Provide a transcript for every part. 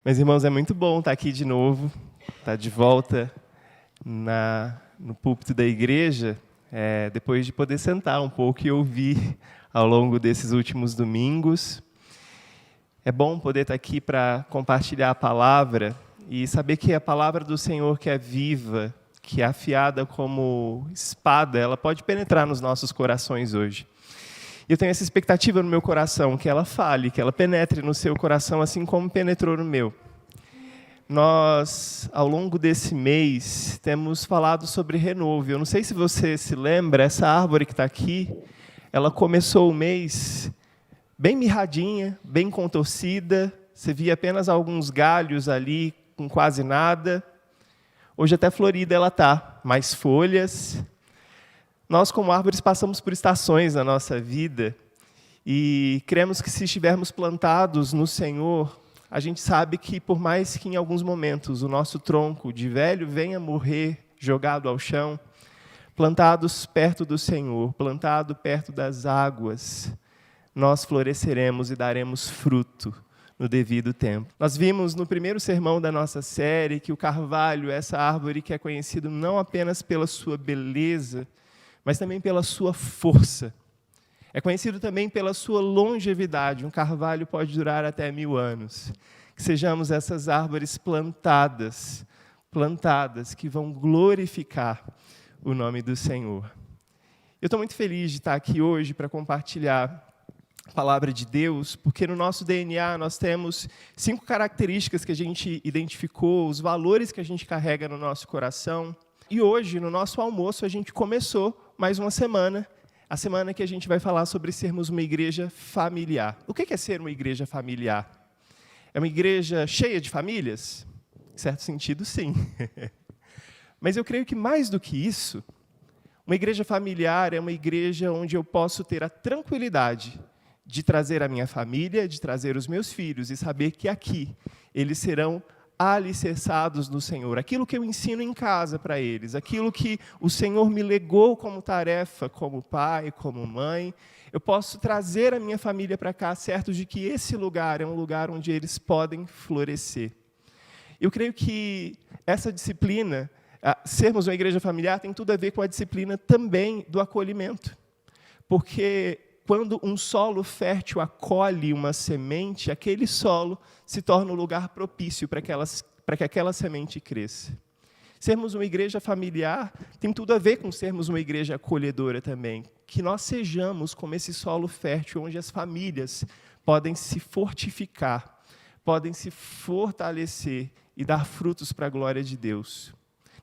Meus irmãos, é muito bom estar aqui de novo, estar de volta no púlpito da igreja, depois de poder sentar um pouco e ouvir ao longo desses últimos domingos. É bom poder estar aqui para compartilhar a palavra e saber que a palavra do Senhor, que é viva, que é afiada como espada, ela pode penetrar nos nossos corações hoje. Eu tenho essa expectativa no meu coração, que ela fale, que ela penetre no seu coração, assim como penetrou no meu. Nós, ao longo desse mês, temos falado sobre renovo. Eu não sei se você se lembra, essa árvore que está aqui, ela começou o mês bem mirradinha, bem contorcida, você via apenas alguns galhos ali, com quase nada. Hoje até florida ela está, mais folhas. Nós, como árvores, passamos por estações na nossa vida e cremos que se estivermos plantados no Senhor, a gente sabe que, por mais que em alguns momentos o nosso tronco de velho venha morrer jogado ao chão, plantados perto do Senhor, plantado perto das águas, nós floresceremos e daremos fruto no devido tempo. Nós vimos no primeiro sermão da nossa série que o carvalho, essa árvore que é conhecida não apenas pela sua beleza, mas também pela sua força. É conhecido também pela sua longevidade. Um carvalho pode durar até 1000 anos. Que sejamos essas árvores plantadas, que vão glorificar o nome do Senhor. Eu estou muito feliz de estar aqui hoje para compartilhar a palavra de Deus, porque no nosso DNA nós temos 5 características que a gente identificou, os valores que a gente carrega no nosso coração. E hoje, no nosso almoço, a gente começou mais uma semana, a semana que a gente vai falar sobre sermos uma igreja familiar. O que é ser uma igreja familiar? É uma igreja cheia de famílias? Em certo sentido, sim. Mas eu creio que mais do que isso, uma igreja familiar é uma igreja onde eu posso ter a tranquilidade de trazer a minha família, de trazer os meus filhos e saber que aqui eles serão alicerçados no Senhor. Aquilo que eu ensino em casa para eles, aquilo que o Senhor me legou como tarefa, como pai, como mãe, eu posso trazer a minha família para cá, certo de que esse lugar é um lugar onde eles podem florescer. Eu creio que essa disciplina, sermos uma igreja familiar, tem tudo a ver com a disciplina também do acolhimento. Porque quando um solo fértil acolhe uma semente, aquele solo se torna um lugar propício para que aquela semente cresça. Sermos uma igreja familiar tem tudo a ver com sermos uma igreja acolhedora também. Que nós sejamos como esse solo fértil, onde as famílias podem se fortificar, podem se fortalecer e dar frutos para a glória de Deus.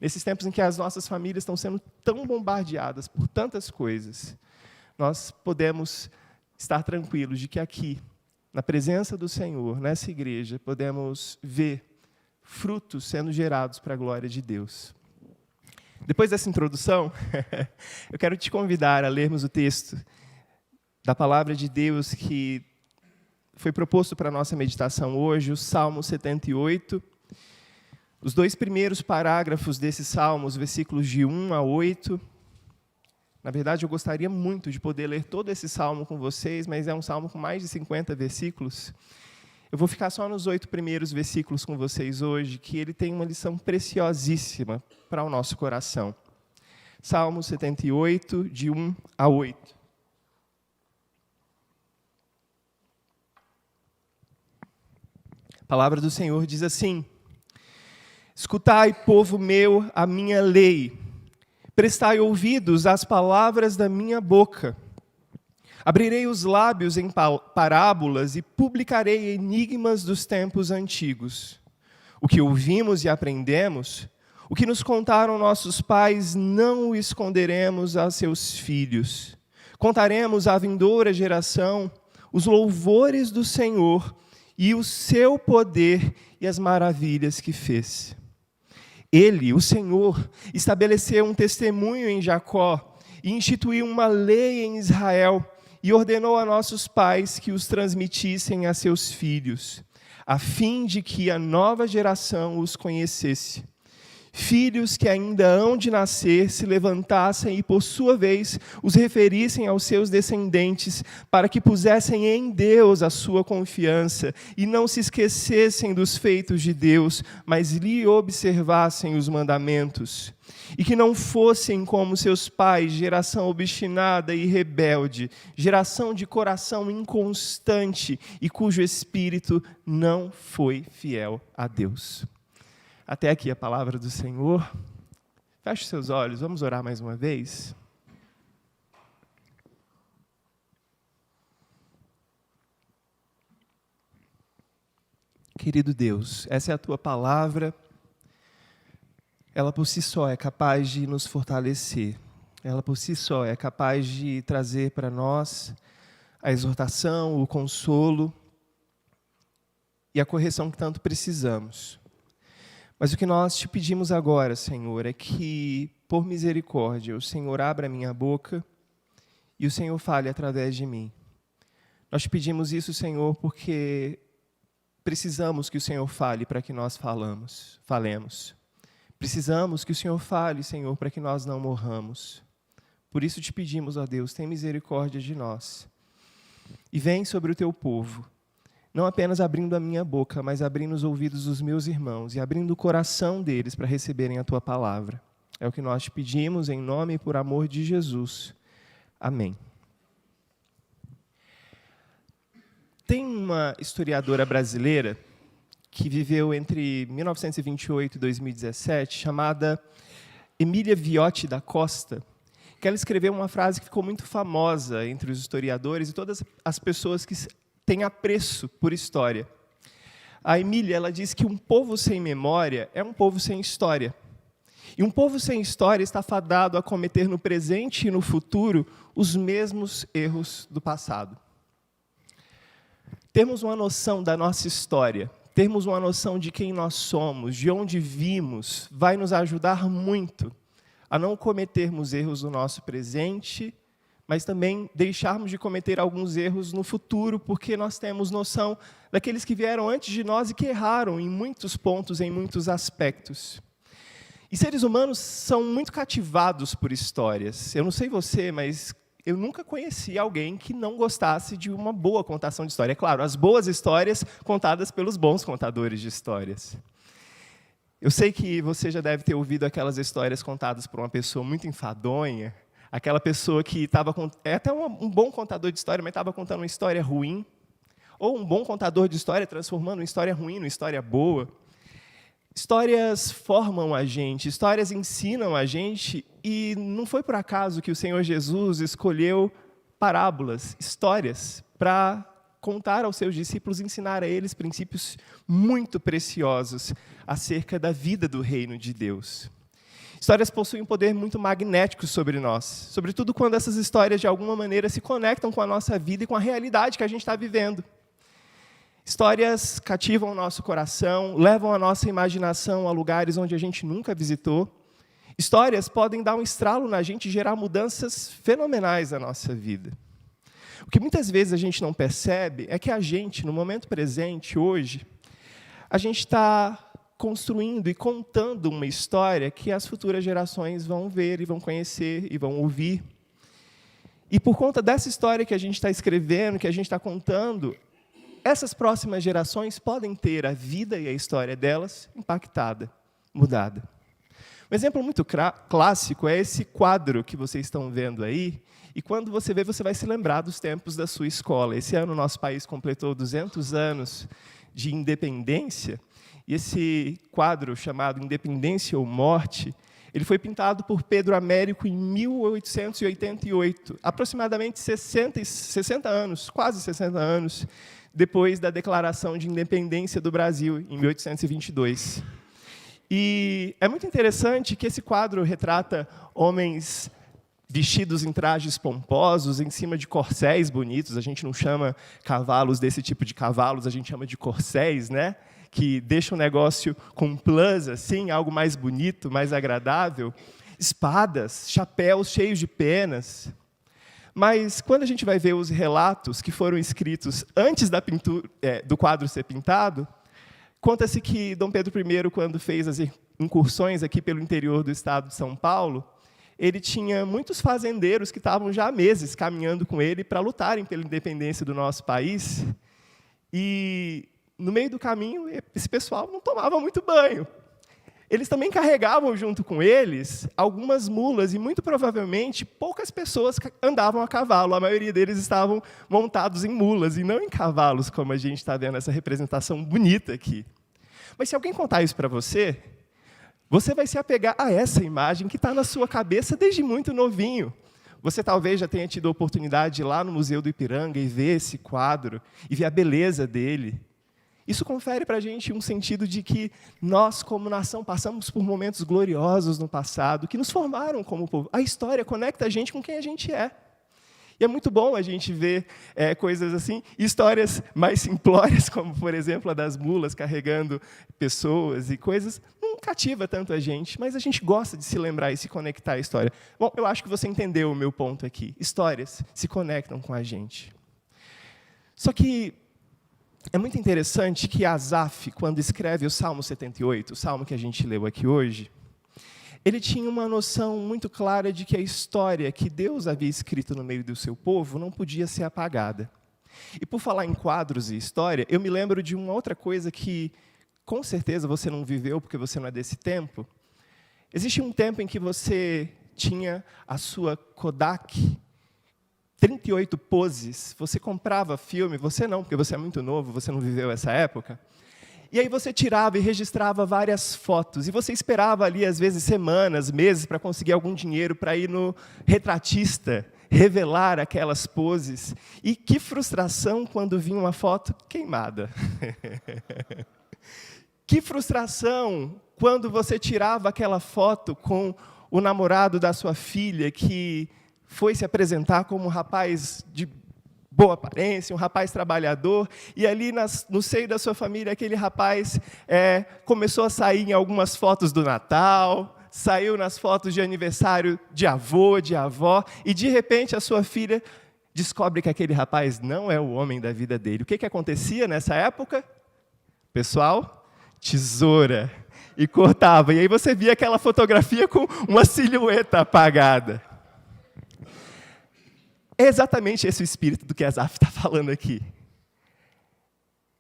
Nesses tempos em que as nossas famílias estão sendo tão bombardeadas por tantas coisas, nós podemos estar tranquilos de que aqui, na presença do Senhor, nessa igreja, podemos ver frutos sendo gerados para a glória de Deus. Depois dessa introdução, eu quero te convidar a lermos o texto da palavra de Deus que foi proposto para a nossa meditação hoje, o Salmo 78. Os 2 primeiros parágrafos desse Salmo, os versículos de 1 a 8, na verdade, eu gostaria muito de poder ler todo esse salmo com vocês, mas é um salmo com mais de 50 versículos. Eu vou ficar só nos 8 primeiros versículos com vocês hoje, que ele tem uma lição preciosíssima para o nosso coração. Salmo 78, de 1 a 8. A palavra do Senhor diz assim: Escutai, povo meu, a minha lei. Prestai ouvidos às palavras da minha boca. Abrirei os lábios em parábolas e publicarei enigmas dos tempos antigos. O que ouvimos e aprendemos, o que nos contaram nossos pais, não o esconderemos a seus filhos. Contaremos à vindoura geração os louvores do Senhor e o seu poder e as maravilhas que fez. Ele, o Senhor, estabeleceu um testemunho em Jacó e instituiu uma lei em Israel e ordenou a nossos pais que os transmitissem a seus filhos, a fim de que a nova geração os conhecesse filhos que ainda hão de nascer se levantassem e, por sua vez, os referissem aos seus descendentes, para que pusessem em Deus a sua confiança e não se esquecessem dos feitos de Deus, mas lhe observassem os mandamentos. E que não fossem como seus pais, geração obstinada e rebelde, geração de coração inconstante e cujo espírito não foi fiel a Deus. Até aqui a palavra do Senhor. Feche seus olhos, vamos orar mais uma vez. Querido Deus, essa é a tua palavra. Ela por si só é capaz de nos fortalecer. Ela por si só é capaz de trazer para nós a exortação, o consolo e a correção que tanto precisamos. Mas o que nós te pedimos agora, Senhor, é que, por misericórdia, o Senhor abra a minha boca e o Senhor fale através de mim. Nós te pedimos isso, Senhor, porque precisamos que o Senhor fale para que nós falemos. Precisamos que o Senhor fale, Senhor, para que nós não morramos. Por isso te pedimos, ó Deus, tem misericórdia de nós. E vem sobre o teu povo. Não apenas abrindo a minha boca, mas abrindo os ouvidos dos meus irmãos e abrindo o coração deles para receberem a tua palavra. É o que nós te pedimos em nome e por amor de Jesus. Amém. Tem uma historiadora brasileira que viveu entre 1928 e 2017, chamada Emília Viotti da Costa, que ela escreveu uma frase que ficou muito famosa entre os historiadores e todas as pessoas que tem apreço por história. A Emília, ela diz que um povo sem memória é um povo sem história. E um povo sem história está fadado a cometer no presente e no futuro os mesmos erros do passado. Termos uma noção da nossa história, termos uma noção de quem nós somos, de onde vimos, vai nos ajudar muito a não cometermos erros no nosso presente, mas também deixarmos de cometer alguns erros no futuro, porque nós temos noção daqueles que vieram antes de nós e que erraram em muitos pontos, em muitos aspectos. E seres humanos são muito cativados por histórias. Eu não sei você, mas eu nunca conheci alguém que não gostasse de uma boa contação de história. É claro, as boas histórias contadas pelos bons contadores de histórias. Eu sei que você já deve ter ouvido aquelas histórias contadas por uma pessoa muito enfadonha, aquela pessoa que é até um bom contador de história, mas estava contando uma história ruim. Ou um bom contador de história transformando uma história ruim numa história boa. Histórias formam a gente, histórias ensinam a gente, e não foi por acaso que o Senhor Jesus escolheu parábolas, histórias, para contar aos seus discípulos, ensinar a eles princípios muito preciosos acerca da vida do reino de Deus. Histórias possuem um poder muito magnético sobre nós, sobretudo quando essas histórias, de alguma maneira, se conectam com a nossa vida e com a realidade que a gente está vivendo. Histórias cativam o nosso coração, levam a nossa imaginação a lugares onde a gente nunca visitou. Histórias podem dar um estralo na gente e gerar mudanças fenomenais na nossa vida. O que muitas vezes a gente não percebe é que a gente, no momento presente, hoje, a gente está construindo e contando uma história que as futuras gerações vão ver e vão conhecer e vão ouvir. E por conta dessa história que a gente está escrevendo, que a gente está contando, essas próximas gerações podem ter a vida e a história delas impactada, mudada. Um exemplo muito clássico é esse quadro que vocês estão vendo aí, e quando você vê, você vai se lembrar dos tempos da sua escola. Esse ano o nosso país completou 200 anos de independência, e esse quadro chamado Independência ou Morte, ele foi pintado por Pedro Américo em 1888, aproximadamente 60 anos, quase 60 anos, depois da Declaração de Independência do Brasil, em 1822. E é muito interessante que esse quadro retrata homens vestidos em trajes pomposos, em cima de corcéis bonitos. A gente não chama cavalos desse tipo de cavalos, a gente chama de corcéis, né? Que deixa o negócio com plus, assim, algo mais bonito, mais agradável. Espadas, chapéus cheios de penas. Mas, quando a gente vai ver os relatos que foram escritos antes da pintura, do quadro ser pintado, Conta-se que Dom Pedro I, quando fez as incursões aqui pelo interior do estado de São Paulo, ele tinha muitos fazendeiros que estavam já há meses caminhando com ele para lutarem pela independência do nosso país. E, no meio do caminho, esse pessoal não tomava muito banho. Eles também carregavam junto com eles algumas mulas e, muito provavelmente, poucas pessoas andavam a cavalo. A maioria deles estavam montados em mulas e não em cavalos, como a gente está vendo essa representação bonita aqui. Mas se alguém contar isso para você, você vai se apegar a essa imagem que está na sua cabeça desde muito novinho. Você talvez já tenha tido a oportunidade de ir lá no Museu do Ipiranga e ver esse quadro, e ver a beleza dele. Isso confere para a gente um sentido de que nós, como nação, passamos por momentos gloriosos no passado, que nos formaram como povo. A história conecta a gente com quem a gente é. E é muito bom a gente ver coisas assim, histórias mais simplórias, como, por exemplo, a das mulas carregando pessoas e coisas, não cativa tanto a gente, mas a gente gosta de se lembrar e se conectar à história. Bom, eu acho que você entendeu o meu ponto aqui. Histórias se conectam com a gente. Só que é muito interessante que Asaf, quando escreve o Salmo 78, o salmo que a gente leu aqui hoje, ele tinha uma noção muito clara de que a história que Deus havia escrito no meio do seu povo não podia ser apagada. E por falar em quadros e história, eu me lembro de uma outra coisa que, com certeza, você não viveu, porque você não é desse tempo. Existe um tempo em que você tinha a sua Kodak 38 poses, você comprava filme, você não, porque você é muito novo, você não viveu essa época, e aí você tirava e registrava várias fotos, e você esperava ali, às vezes, semanas, meses, para conseguir algum dinheiro para ir no retratista, revelar aquelas poses, e que frustração quando vinha uma foto queimada. Que frustração quando você tirava aquela foto com o namorado da sua filha, que foi se apresentar como um rapaz de boa aparência, um rapaz trabalhador, e ali no seio da sua família, aquele rapaz começou a sair em algumas fotos do Natal, saiu nas fotos de aniversário de avô, de avó, e de repente a sua filha descobre que aquele rapaz não é o homem da vida dele. O que acontecia nessa época? Pessoal, tesoura, e cortava, e aí você via aquela fotografia com uma silhueta apagada. É exatamente esse o espírito do que Asaf está falando aqui.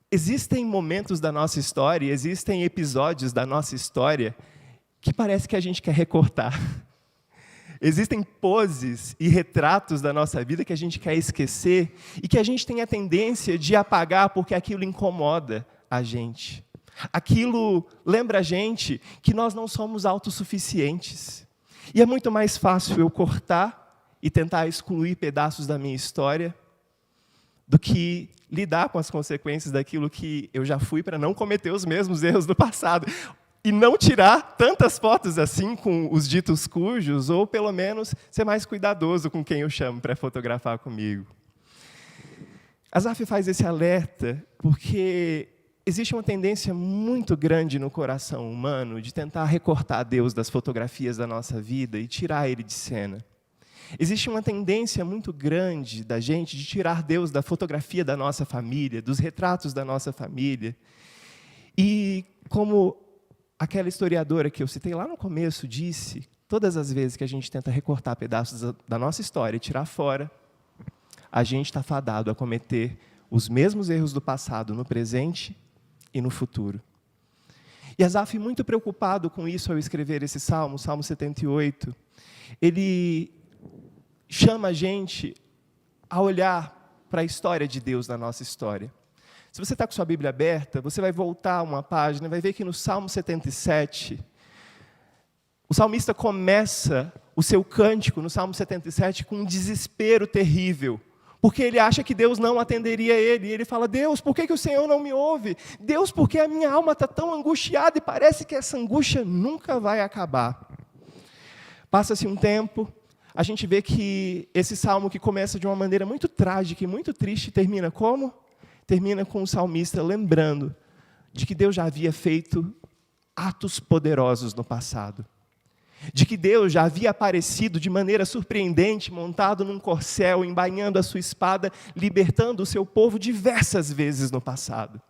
Existem momentos da nossa história, existem episódios da nossa história que parece que a gente quer recortar. Existem poses e retratos da nossa vida que a gente quer esquecer e que a gente tem a tendência de apagar porque aquilo incomoda a gente. Aquilo lembra a gente que nós não somos autossuficientes. E é muito mais fácil eu cortar e tentar excluir pedaços da minha história, do que lidar com as consequências daquilo que eu já fui para não cometer os mesmos erros do passado. E não tirar tantas fotos assim com os ditos cujos, ou pelo menos ser mais cuidadoso com quem eu chamo para fotografar comigo. Asaf faz esse alerta porque existe uma tendência muito grande no coração humano de tentar recortar Deus das fotografias da nossa vida e tirar Ele de cena. Existe uma tendência muito grande da gente de tirar Deus da fotografia da nossa família, dos retratos da nossa família. E como aquela historiadora que eu citei lá no começo disse, todas as vezes que a gente tenta recortar pedaços da nossa história e tirar fora, a gente está fadado a cometer os mesmos erros do passado no presente e no futuro. E Asaf, muito preocupado com isso ao escrever esse salmo, o Salmo 78, ele chama a gente a olhar para a história de Deus na nossa história. Se você está com sua Bíblia aberta, você vai voltar uma página e vai ver que no Salmo 77, o salmista começa o seu cântico no Salmo 77 com um desespero terrível, porque ele acha que Deus não atenderia ele. E ele fala, Deus, por que o Senhor não me ouve? Deus, por que a minha alma está tão angustiada e parece que essa angústia nunca vai acabar? Passa-se um tempo, a gente vê que esse salmo que começa de uma maneira muito trágica e muito triste, termina como? Termina com o salmista lembrando de que Deus já havia feito atos poderosos no passado. De que Deus já havia aparecido de maneira surpreendente, montado num corcel, embainhando a sua espada, libertando o seu povo diversas vezes no passado.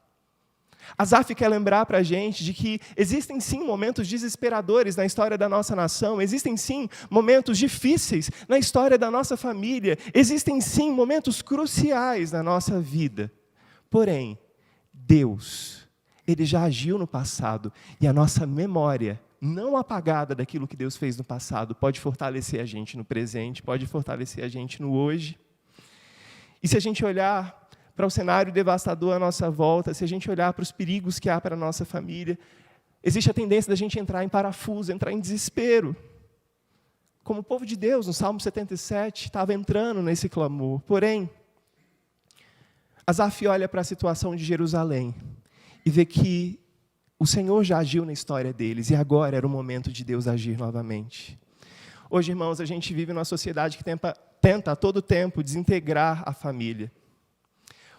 Asaf quer lembrar para a gente de que existem sim momentos desesperadores na história da nossa nação, existem sim momentos difíceis na história da nossa família, existem sim momentos cruciais na nossa vida. Porém, Deus, Ele já agiu no passado e a nossa memória não apagada daquilo que Deus fez no passado pode fortalecer a gente no presente, pode fortalecer a gente no hoje. E se a gente olhar para o cenário devastador à nossa volta, se a gente olhar para os perigos que há para a nossa família, existe a tendência da gente entrar em parafuso, entrar em desespero. Como o povo de Deus, no Salmo 77, estava entrando nesse clamor. Porém, Asaf olha para a situação de Jerusalém e vê que o Senhor já agiu na história deles e agora era o momento de Deus agir novamente. Hoje, irmãos, a gente vive numa sociedade que tenta a todo tempo desintegrar a família.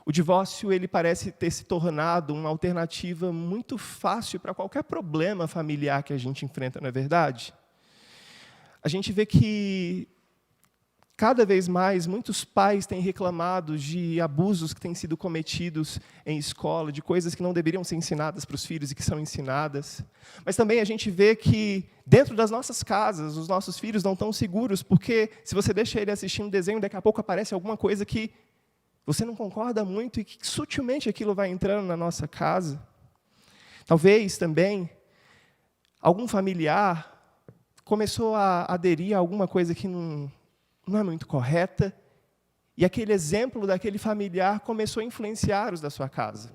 O divórcio ele parece ter se tornado uma alternativa muito fácil para qualquer problema familiar que a gente enfrenta, não é verdade? A gente vê que, cada vez mais, muitos pais têm reclamado de abusos que têm sido cometidos em escola, de coisas que não deveriam ser ensinadas para os filhos e que são ensinadas. Mas também a gente vê que, dentro das nossas casas, os nossos filhos não estão seguros, porque se você deixa ele assistir um desenho, daqui a pouco aparece alguma coisa que você não concorda muito e que sutilmente aquilo vai entrando na nossa casa. Talvez também algum familiar começou a aderir a alguma coisa que não é muito correta, e aquele exemplo daquele familiar começou a influenciar os da sua casa.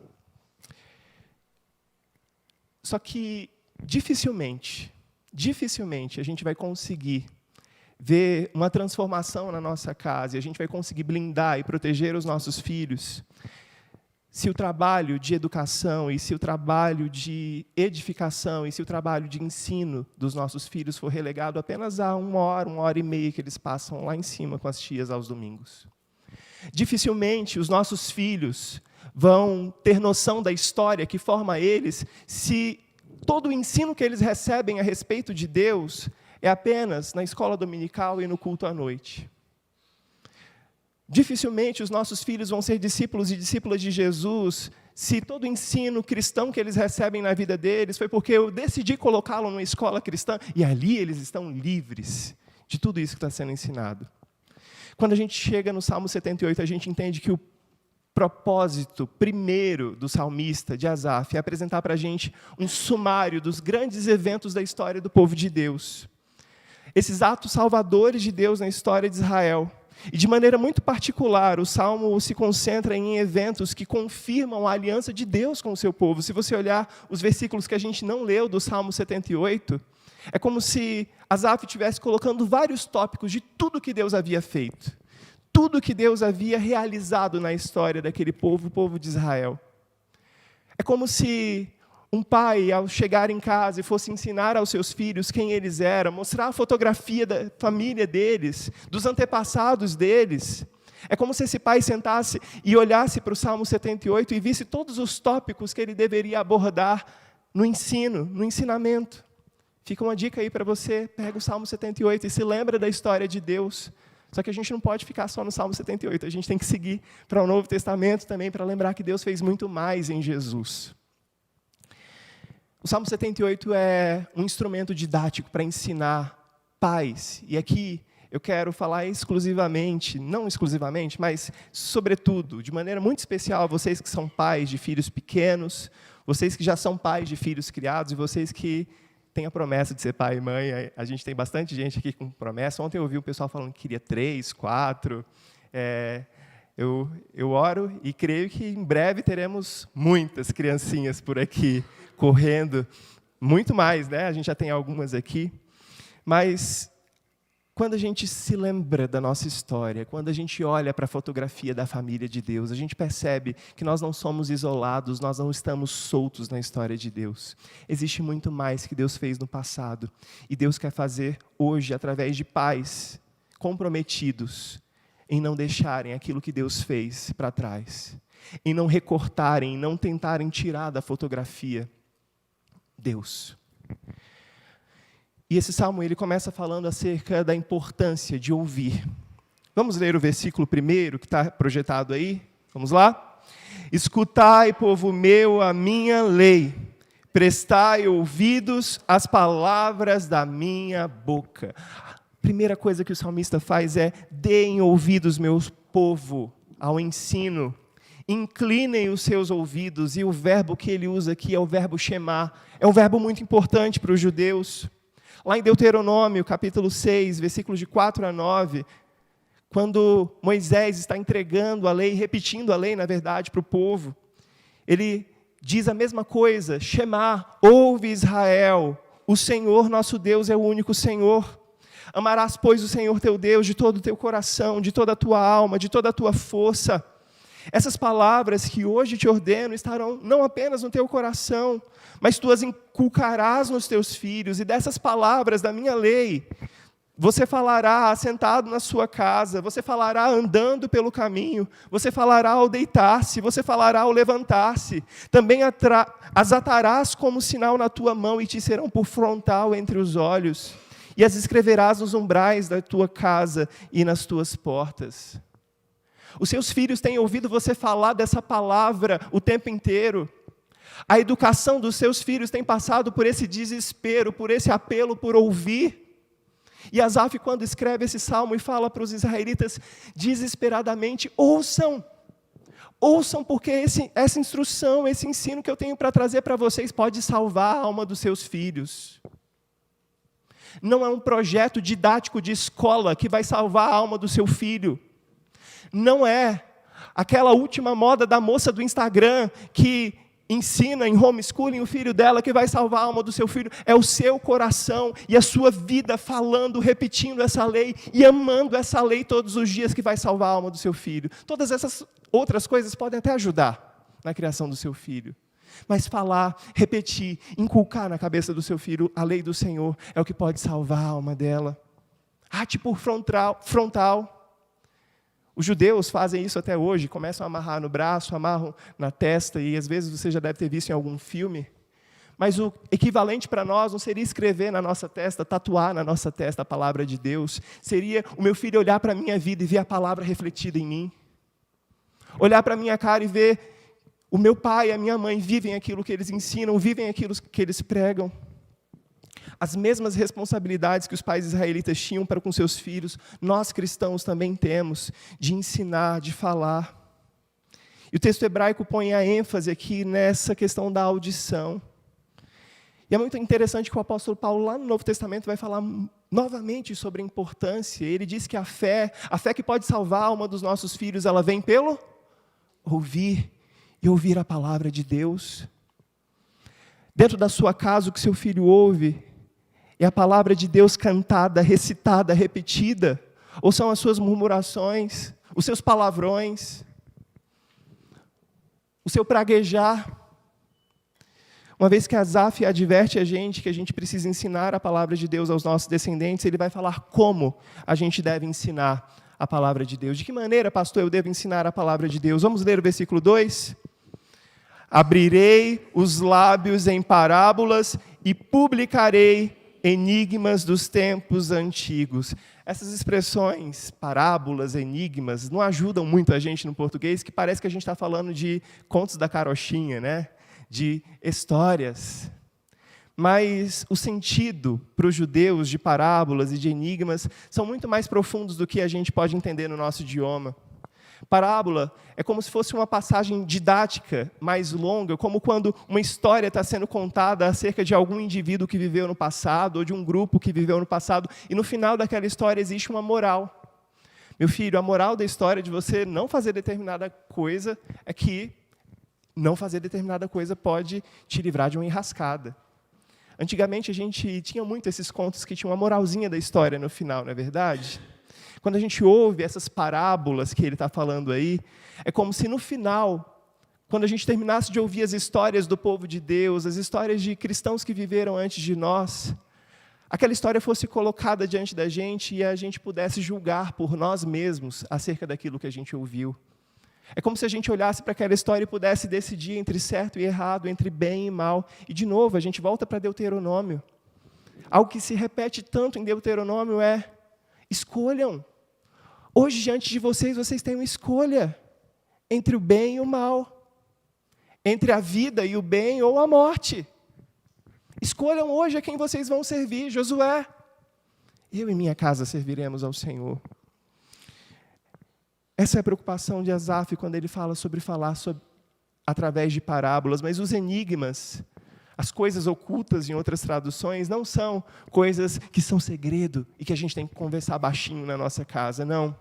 Só que dificilmente a gente vai conseguir ver uma transformação na nossa casa, e a gente vai conseguir blindar e proteger os nossos filhos, se o trabalho de educação, e se o trabalho de edificação, e se o trabalho de ensino dos nossos filhos for relegado apenas a 1 hora e meia que eles passam lá em cima com as tias aos domingos. Dificilmente os nossos filhos vão ter noção da história que forma eles, se todo o ensino que eles recebem a respeito de Deus é apenas na escola dominical e no culto à noite. Dificilmente os nossos filhos vão ser discípulos e discípulas de Jesus se todo o ensino cristão que eles recebem na vida deles foi porque eu decidi colocá-lo numa escola cristã e ali eles estão livres de tudo isso que está sendo ensinado. Quando a gente chega no Salmo 78, a gente entende que o propósito primeiro do salmista, de Asaf, é apresentar para a gente um sumário dos grandes eventos da história do povo de Deus. Esses atos salvadores de Deus na história de Israel. E, de maneira muito particular, o Salmo se concentra em eventos que confirmam a aliança de Deus com o seu povo. Se você olhar os versículos que a gente não leu do Salmo 78, é como se Asaf estivesse colocando vários tópicos de tudo que Deus havia feito. Tudo que Deus havia realizado na história daquele povo, o povo de Israel. É como se um pai, ao chegar em casa e fosse ensinar aos seus filhos quem eles eram, mostrar a fotografia da família deles, dos antepassados deles. É como se esse pai sentasse e olhasse para o Salmo 78 e visse todos os tópicos que ele deveria abordar no ensino, no ensinamento. Fica uma dica aí para você, pega o Salmo 78 e se lembra da história de Deus. Só que a gente não pode ficar só no Salmo 78, a gente tem que seguir para o Novo Testamento também, para lembrar que Deus fez muito mais em Jesus. O Salmo 78 é um instrumento didático para ensinar pais. E aqui eu quero falar exclusivamente, não exclusivamente, mas sobretudo, de maneira muito especial, a vocês que são pais de filhos pequenos, vocês que já são pais de filhos criados e vocês que têm a promessa de ser pai e mãe. A gente tem bastante gente aqui com promessa. Ontem eu ouvi o pessoal falando que queria 3, 4. Eu oro e creio que em breve teremos muitas criancinhas por aqui, correndo, muito mais, né? A gente já tem algumas aqui. Mas, quando a gente se lembra da nossa história, quando a gente olha para a fotografia da família de Deus, a gente percebe que nós não somos isolados, nós não estamos soltos na história de Deus. Existe muito mais que Deus fez no passado. E Deus quer fazer hoje, através de pais comprometidos em não deixarem aquilo que Deus fez para trás, em não recortarem, em não tentarem tirar da fotografia Deus. E esse salmo ele começa falando acerca da importância de ouvir. Vamos ler o versículo primeiro que está projetado aí? Vamos lá? Escutai, povo meu, a minha lei. Prestai ouvidos às palavras da minha boca. A primeira coisa que o salmista faz é: deem ouvidos, meus povo, ao ensino. Inclinem os seus ouvidos. E o verbo que ele usa aqui é o verbo shema. É um verbo muito importante para os judeus. Lá em Deuteronômio, capítulo 6, versículos de 4 a 9, quando Moisés está entregando a lei, repetindo a lei, na verdade, para o povo, ele diz a mesma coisa: Shema, ouve Israel, o Senhor nosso Deus é o único Senhor. Amarás, pois, o Senhor teu Deus de todo o teu coração, de toda a tua alma, de toda a tua força. Essas palavras que hoje te ordeno estarão não apenas no teu coração, mas tu as inculcarás nos teus filhos, e dessas palavras da minha lei, você falará assentado na sua casa, você falará andando pelo caminho, você falará ao deitar-se, você falará ao levantar-se. Também as atarás como sinal na tua mão e te serão por frontal entre os olhos. E as escreverás nos umbrais da tua casa e nas tuas portas. Os seus filhos têm ouvido você falar dessa palavra o tempo inteiro. A educação dos seus filhos tem passado por esse desespero, por esse apelo por ouvir. E Asaf, quando escreve esse salmo e fala para os israelitas desesperadamente: ouçam, ouçam, porque essa instrução, esse ensino que eu tenho para trazer para vocês pode salvar a alma dos seus filhos. Não é um projeto didático de escola que vai salvar a alma do seu filho. Não é aquela última moda da moça do Instagram que ensina em homeschooling o filho dela que vai salvar a alma do seu filho. É o seu coração e a sua vida falando, repetindo essa lei e amando essa lei todos os dias que vai salvar a alma do seu filho. Todas essas outras coisas podem até ajudar na criação do seu filho. Mas falar, repetir, inculcar na cabeça do seu filho a lei do Senhor é o que pode salvar a alma dela. Ate por frontal. Os judeus fazem isso até hoje, começam a amarrar no braço, amarram na testa, e às vezes você já deve ter visto em algum filme. Mas o equivalente para nós não seria escrever na nossa testa, tatuar na nossa testa a palavra de Deus. Seria o meu filho olhar para a minha vida e ver a palavra refletida em mim. Olhar para a minha cara e ver o meu pai e a minha mãe vivem aquilo que eles ensinam, vivem aquilo que eles pregam. As mesmas responsabilidades que os pais israelitas tinham para com seus filhos, nós cristãos também temos, de ensinar, de falar. E o texto hebraico põe a ênfase aqui nessa questão da audição. E é muito interessante que o apóstolo Paulo, lá no Novo Testamento, vai falar novamente sobre a importância. Ele diz que a fé que pode salvar a alma dos nossos filhos, ela vem pelo ouvir, e ouvir a palavra de Deus. Dentro da sua casa, o que seu filho ouve é a palavra de Deus cantada, recitada, repetida, ou são as suas murmurações, os seus palavrões, o seu praguejar. Uma vez que Asaf adverte a gente que a gente precisa ensinar a palavra de Deus aos nossos descendentes, ele vai falar como a gente deve ensinar a palavra de Deus. De que maneira, pastor, eu devo ensinar a palavra de Deus? Vamos ler o versículo 2? Abrirei os lábios em parábolas e publicarei enigmas dos tempos antigos. Essas expressões, parábolas, enigmas, não ajudam muito a gente no português, que parece que a gente está falando de contos da carochinha, né? De histórias. Mas o sentido para os judeus de parábolas e de enigmas são muito mais profundos do que a gente pode entender no nosso idioma. Parábola é como se fosse uma passagem didática mais longa, como quando uma história está sendo contada acerca de algum indivíduo que viveu no passado, ou de um grupo que viveu no passado, e no final daquela história existe uma moral. Meu filho, a moral da história de você não fazer determinada coisa é que não fazer determinada coisa pode te livrar de uma enrascada. Antigamente a gente tinha muito esses contos que tinham uma moralzinha da história no final, não é verdade? Quando a gente ouve essas parábolas que ele está falando aí, é como se no final, quando a gente terminasse de ouvir as histórias do povo de Deus, as histórias de cristãos que viveram antes de nós, aquela história fosse colocada diante da gente e a gente pudesse julgar por nós mesmos acerca daquilo que a gente ouviu. É como se a gente olhasse para aquela história e pudesse decidir entre certo e errado, entre bem e mal. E, de novo, a gente volta para Deuteronômio. Algo que se repete tanto em Deuteronômio é: escolham. Hoje, diante de vocês, vocês têm uma escolha entre o bem e o mal. entre a vida e o bem ou a morte. Escolham hoje a quem vocês vão servir. Josué: eu e minha casa serviremos ao Senhor. Essa é a preocupação de Asaf quando ele fala sobre através de parábolas, mas os enigmas, as coisas ocultas em outras traduções, não são coisas que são segredo e que a gente tem que conversar baixinho na nossa casa, não.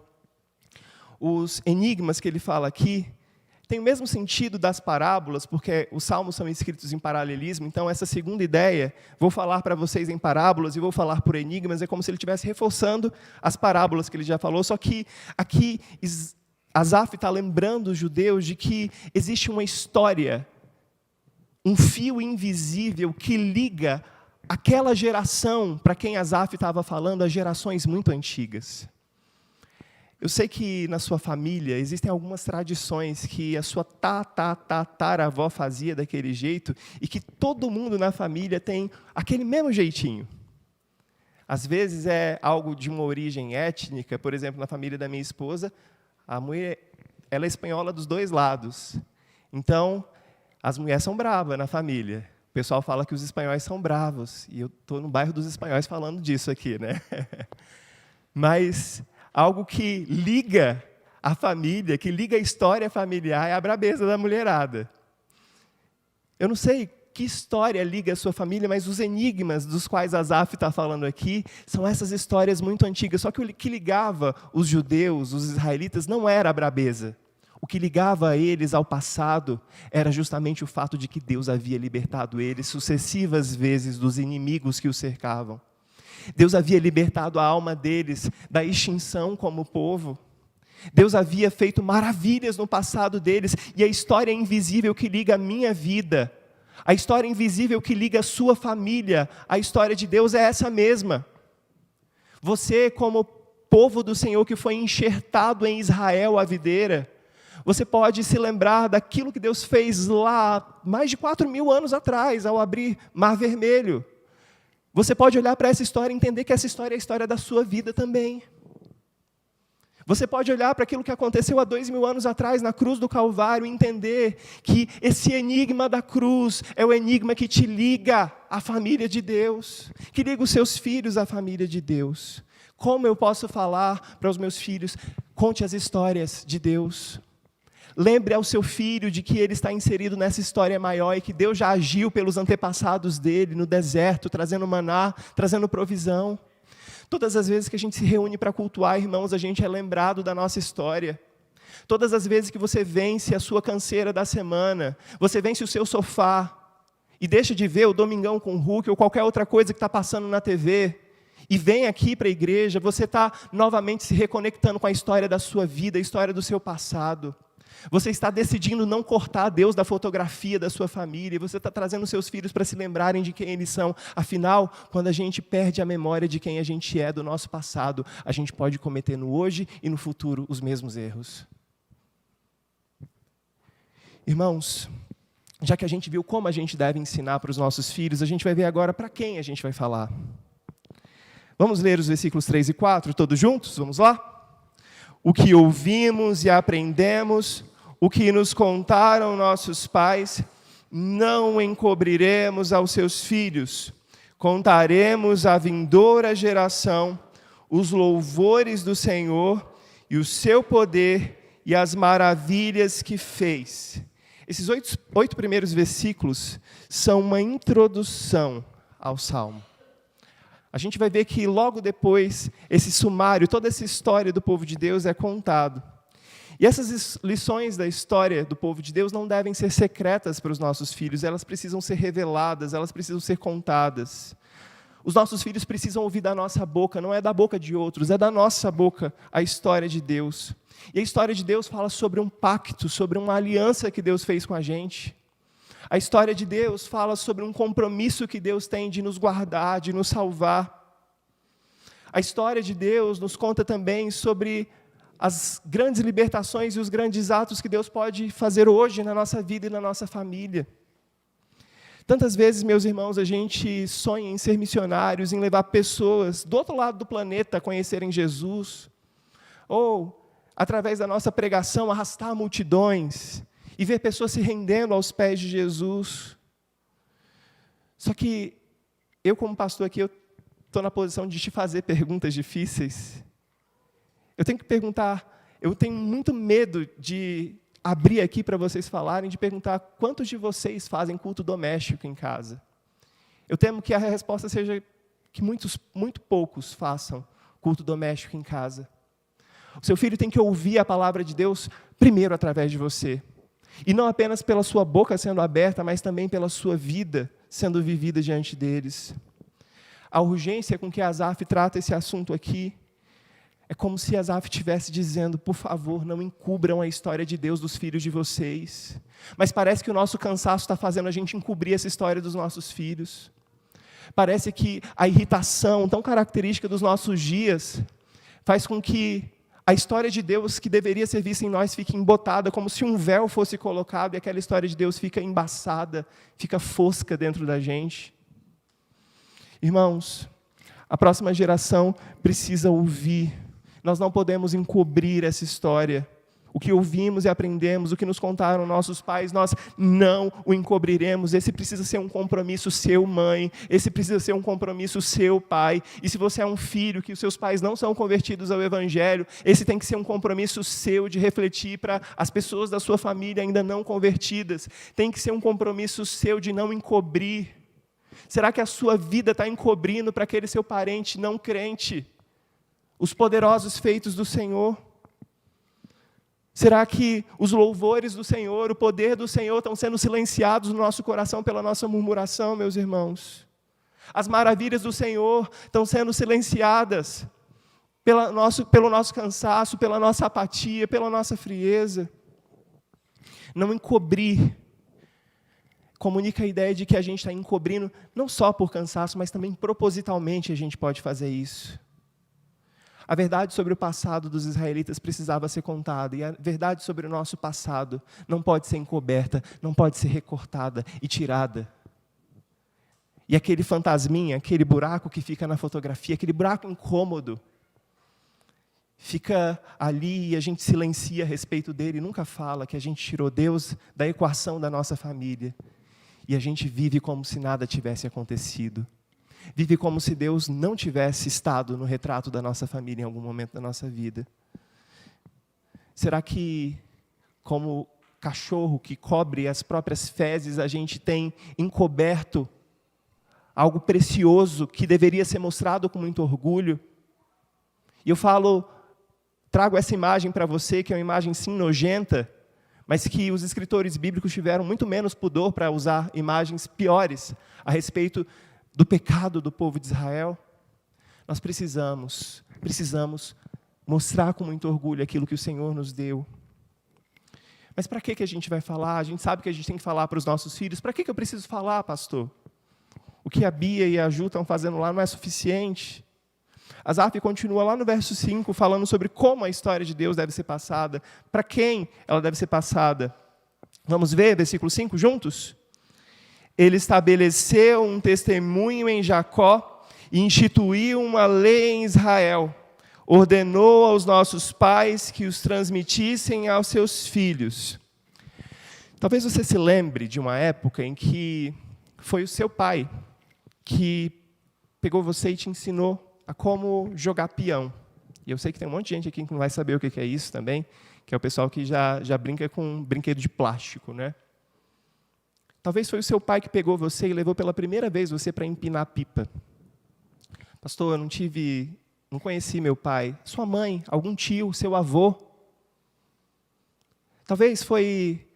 Os enigmas que ele fala aqui têm o mesmo sentido das parábolas, porque os salmos são escritos em paralelismo, então essa segunda ideia, vou falar para vocês em parábolas e vou falar por enigmas, é como se ele estivesse reforçando as parábolas que ele já falou, só que aqui Asaf está lembrando os judeus de que existe uma história, um fio invisível que liga aquela geração para quem Asaf estava falando, a gerações muito antigas. Eu sei que na sua família existem algumas tradições que a sua tataravó fazia daquele jeito e que todo mundo na família tem aquele mesmo jeitinho. Às vezes é algo de uma origem étnica, por exemplo, na família da minha esposa, a mulher, ela é espanhola dos dois lados. Então, as mulheres são bravas na família. O pessoal fala que os espanhóis são bravos, e eu estou no bairro dos espanhóis falando disso aqui, né? Mas algo que liga a família, que liga a história familiar, é a brabeza da mulherada. Eu não sei que história liga a sua família, mas os enigmas dos quais Asaf está falando aqui são essas histórias muito antigas. Só que o que ligava os judeus, os israelitas, não era a brabeza. O que ligava eles ao passado era justamente o fato de que Deus havia libertado eles sucessivas vezes dos inimigos que os cercavam. Deus havia libertado a alma deles da extinção como povo. Deus havia feito maravilhas no passado deles. E a história invisível que liga a minha vida, a história invisível que liga a sua família, a história de Deus é essa mesma. Você, como povo do Senhor que foi enxertado em Israel, a videira, você pode se lembrar daquilo que Deus fez lá, mais de 4.000 anos atrás, ao abrir Mar Vermelho. Você pode olhar para essa história e entender que essa história é a história da sua vida também. Você pode olhar para aquilo que aconteceu há 2.000 anos atrás na cruz do Calvário e entender que esse enigma da cruz é o enigma que te liga à família de Deus, que liga os seus filhos à família de Deus. Como eu posso falar para os meus filhos, conte as histórias de Deus. Lembre ao seu filho de que ele está inserido nessa história maior e que Deus já agiu pelos antepassados dele no deserto, trazendo maná, trazendo provisão. Todas as vezes que a gente se reúne para cultuar, irmãos, a gente é lembrado da nossa história. Todas as vezes que você vence a sua canseira da semana, você vence o seu sofá e deixa de ver o Domingão com o Hulk ou qualquer outra coisa que está passando na TV, e vem aqui para a igreja, você está novamente se reconectando com a história da sua vida, a história do seu passado. Você está decidindo não cortar Deus da fotografia da sua família. Você está trazendo seus filhos para se lembrarem de quem eles são. Afinal, quando a gente perde a memória de quem a gente é do nosso passado, a gente pode cometer no hoje e no futuro os mesmos erros. Irmãos, já que a gente viu como a gente deve ensinar para os nossos filhos, a gente vai ver agora para quem a gente vai falar. Vamos ler os versículos 3 e 4, todos juntos? Vamos lá? O que ouvimos e aprendemos, o que nos contaram nossos pais, não encobriremos aos seus filhos. Contaremos à vindoura geração os louvores do Senhor e o seu poder e as maravilhas que fez. Esses 8 primeiros versículos são uma introdução ao Salmo. A gente vai ver que logo depois, esse sumário, toda essa história do povo de Deus é contado. E essas lições da história do povo de Deus não devem ser secretas para os nossos filhos, elas precisam ser reveladas, elas precisam ser contadas. Os nossos filhos precisam ouvir da nossa boca, não é da boca de outros, é da nossa boca a história de Deus. E a história de Deus fala sobre um pacto, sobre uma aliança que Deus fez com a gente. A história de Deus fala sobre um compromisso que Deus tem de nos guardar, de nos salvar. A história de Deus nos conta também sobre as grandes libertações e os grandes atos que Deus pode fazer hoje na nossa vida e na nossa família. Tantas vezes, meus irmãos, a gente sonha em ser missionários, em levar pessoas do outro lado do planeta a conhecerem Jesus, ou, através da nossa pregação, arrastar multidões. e ver pessoas se rendendo aos pés de Jesus. Só que eu, como pastor aqui, eu estou na posição de te fazer perguntas difíceis. Eu tenho que perguntar, eu tenho muito medo de abrir aqui para vocês falarem, de perguntar quantos de vocês fazem culto doméstico em casa. Eu temo que a resposta seja que muito poucos façam culto doméstico em casa. O seu filho tem que ouvir a palavra de Deus primeiro através de você. E não apenas pela sua boca sendo aberta, mas também pela sua vida sendo vivida diante deles. A urgência com que Asaf trata esse assunto aqui é como se Asaf estivesse dizendo, por favor, não encubram a história de Deus dos filhos de vocês. Mas parece que o nosso cansaço está fazendo a gente encobrir essa história dos nossos filhos. Parece que a irritação tão característica dos nossos dias faz com que a história de Deus que deveria ser vista em nós fique embotada, como se um véu fosse colocado e aquela história de Deus fica embaçada, fica fosca dentro da gente. Irmãos, a próxima geração precisa ouvir. Nós não podemos encobrir essa história. O que ouvimos e aprendemos, o que nos contaram nossos pais, nós não o encobriremos. Esse precisa ser um compromisso seu, mãe. Esse precisa ser um compromisso seu, pai. E se você é um filho que os seus pais não são convertidos ao Evangelho, esse tem que ser um compromisso seu de refletir para as pessoas da sua família ainda não convertidas. Tem que ser um compromisso seu de não encobrir. Será que a sua vida está encobrindo para aquele seu parente não crente os poderosos feitos do Senhor? Será que os louvores do Senhor, o poder do Senhor estão sendo silenciados no nosso coração pela nossa murmuração, meus irmãos? As maravilhas do Senhor estão sendo silenciadas pelo nosso cansaço, pela nossa apatia, pela nossa frieza. Não encobrir comunica a ideia de que a gente está encobrindo, não só por cansaço, mas também propositalmente a gente pode fazer isso. A verdade sobre o passado dos israelitas precisava ser contada, e a verdade sobre o nosso passado não pode ser encoberta, não pode ser recortada e tirada. E aquele fantasminha, aquele buraco que fica na fotografia, aquele buraco incômodo, fica ali e a gente silencia a respeito dele, e nunca fala que a gente tirou Deus da equação da nossa família. E a gente vive como se nada tivesse acontecido. Vive como se Deus não tivesse estado no retrato da nossa família em algum momento da nossa vida. Será que, como cachorro que cobre as próprias fezes, a gente tem encoberto algo precioso que deveria ser mostrado com muito orgulho? E eu trago essa imagem para você, que é uma imagem sim nojenta, mas que os escritores bíblicos tiveram muito menos pudor para usar imagens piores a respeito do pecado do povo de Israel. Nós precisamos mostrar com muito orgulho aquilo que o Senhor nos deu. Mas para que a gente vai falar? A gente sabe que a gente tem que falar para os nossos filhos. Para que eu preciso falar, pastor? O que a Bia e a Ju estão fazendo lá não é suficiente? Asaf continua lá no verso 5, falando sobre como a história de Deus deve ser passada, para quem ela deve ser passada. Vamos ver, versículo 5, juntos? Ele estabeleceu um testemunho em Jacó e instituiu uma lei em Israel. Ordenou aos nossos pais que os transmitissem aos seus filhos. Talvez você se lembre de uma época em que foi o seu pai que pegou você e te ensinou a como jogar peão. E eu sei que tem um monte de gente aqui que não vai saber o que é isso também, que é o pessoal que já brinca com um brinquedo de plástico, né? Talvez foi o seu pai que pegou você e levou pela primeira vez você para empinar pipa. Pastor, eu não conheci meu pai. Sua mãe, algum tio, seu avô. Talvez foi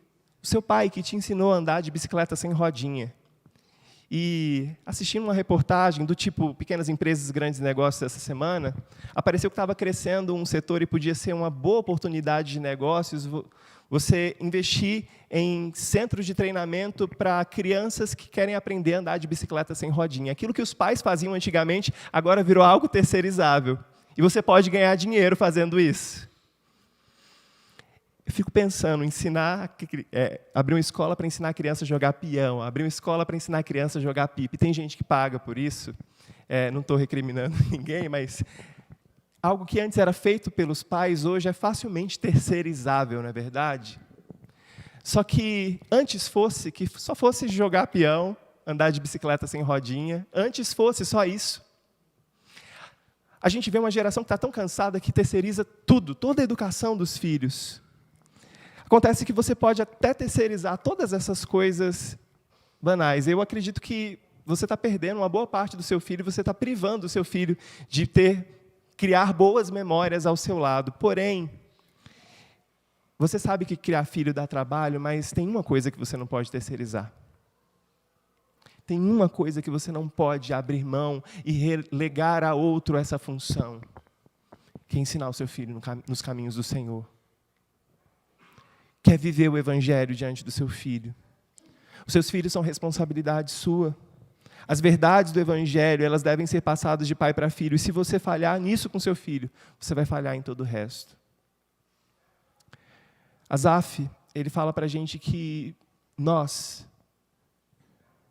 o seu pai que te ensinou a andar de bicicleta sem rodinha. E assistindo uma reportagem do tipo Pequenas Empresas, Grandes Negócios essa semana, apareceu que estava crescendo um setor e podia ser uma boa oportunidade de negócios você investir em centros de treinamento para crianças que querem aprender a andar de bicicleta sem rodinha. Aquilo que os pais faziam antigamente, agora virou algo terceirizável. E você pode ganhar dinheiro fazendo isso. Eu fico pensando em abrir uma escola para ensinar a criança a jogar peão, abrir uma escola para ensinar a criança a jogar pipa. E tem gente que paga por isso. Não estou recriminando ninguém, mas algo que antes era feito pelos pais, hoje é facilmente terceirizável, não é verdade? Só que antes fosse que só fosse jogar peão, andar de bicicleta sem rodinha, antes fosse só isso. A gente vê uma geração que está tão cansada que terceiriza tudo, toda a educação dos filhos. Acontece que você pode até terceirizar todas essas coisas banais. Eu acredito que você está perdendo uma boa parte do seu filho, você está privando o seu filho de criar boas memórias ao seu lado. Porém, você sabe que criar filho dá trabalho, mas tem uma coisa que você não pode terceirizar. Tem uma coisa que você não pode abrir mão e relegar a outro essa função, que é ensinar o seu filho nos caminhos do Senhor. Quer viver o Evangelho diante do seu filho. Os seus filhos são responsabilidade sua. As verdades do Evangelho, elas devem ser passadas de pai para filho. E se você falhar nisso com seu filho, você vai falhar em todo o resto. Asaf, ele fala para a gente que nós